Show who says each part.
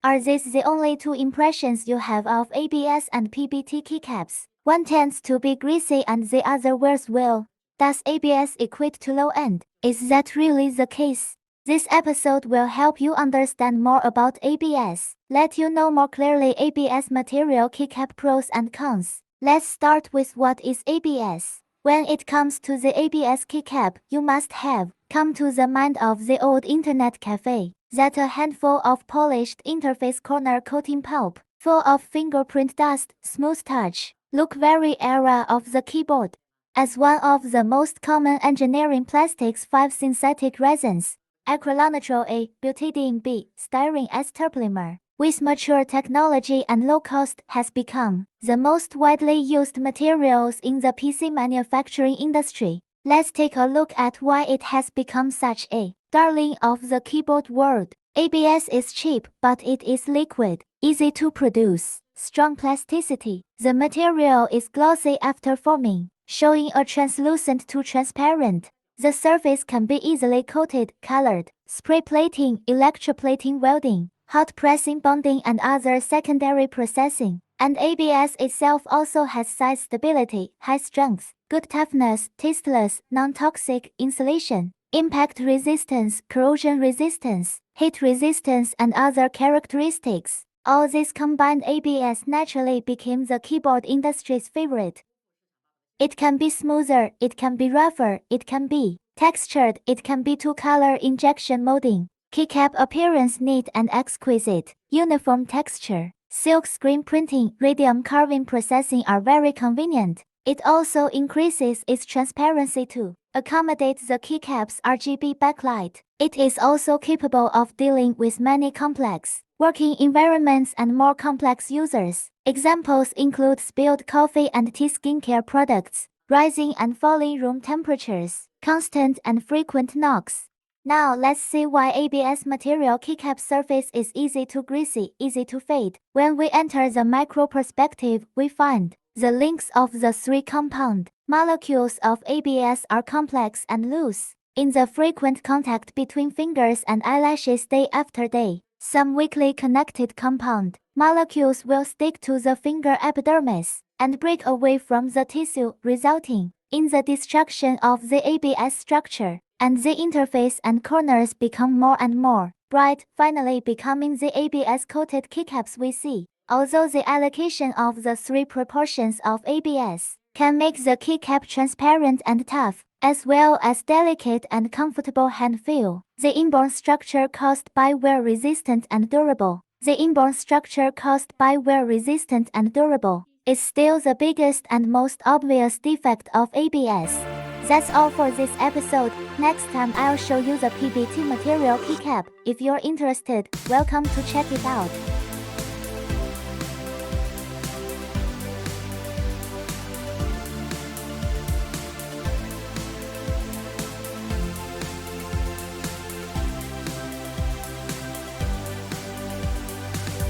Speaker 1: Are these the only two impressions you have of ABS and PBT keycaps? One tends to be greasy and the other wears well. Does ABS equate to low-end? Is that really the case? This episode will help you understand more about ABS, let you know more clearly ABS material keycap pros and cons. Let's start with what is ABS. When it comes to the ABS keycap, you must have come to the mind of the old internet cafe. That a handful of polished interface corner coating pulp, full of fingerprint dust, smooth touch, look very era of the keyboard. As one of the most common engineering plastics 5 synthetic resins, acrylonitrile A, butadiene B, styrene S terpolymer, with mature technology and low cost has become the most widely used materials in the PC manufacturing industry. Let's take a look at why it has become such a darling of the keyboard world. ABS is cheap, but it is liquid, easy to produce, strong plasticity. The material is glossy after forming, showing a translucent to transparent. The surface can be easily coated, colored, spray plating, electroplating welding, hot pressing bonding and other secondary processing. And ABS itself also has size stability, high strength, good toughness, tasteless, non-toxic insulation, impact resistance, corrosion resistance, heat resistance and other characteristics. All this combined ABS naturally became the keyboard industry's favorite. It can be smoother, it can be rougher, it can be textured, it can be two-color injection molding. Keycap appearance neat and exquisite, uniform texture, silk screen printing, radium carving processing are very convenient. It also increases its transparency to accommodate the keycap's RGB backlight. It is also capable of dealing with many complex working environments and more complex users. Examples include spilled coffee and tea skincare products, rising and falling room temperatures, constant and frequent knocks. Now let's see why ABS material keycap surface is easy to greasy, easy to fade. When we enter the micro perspective, we find the links of the three compound molecules of ABS are complex and loose. In the frequent contact between fingers and eyelashes day after day, some weakly connected compound molecules will stick to the finger epidermis and break away from the tissue, resulting in the destruction of the ABS structure, and the interface and corners become more and more bright, finally becoming the ABS-coated keycaps we see. Although the allocation of the three proportions of ABS can make the keycap transparent and tough, as well as delicate and comfortable hand feel, the inborn structure caused by wear-resistant and durable. The inborn structure caused by wear-resistant and durable is still the biggest and most obvious defect of ABS. That's all for this episode. Next time I'll show you the PBT material keycap. If you're interested, welcome to check it out.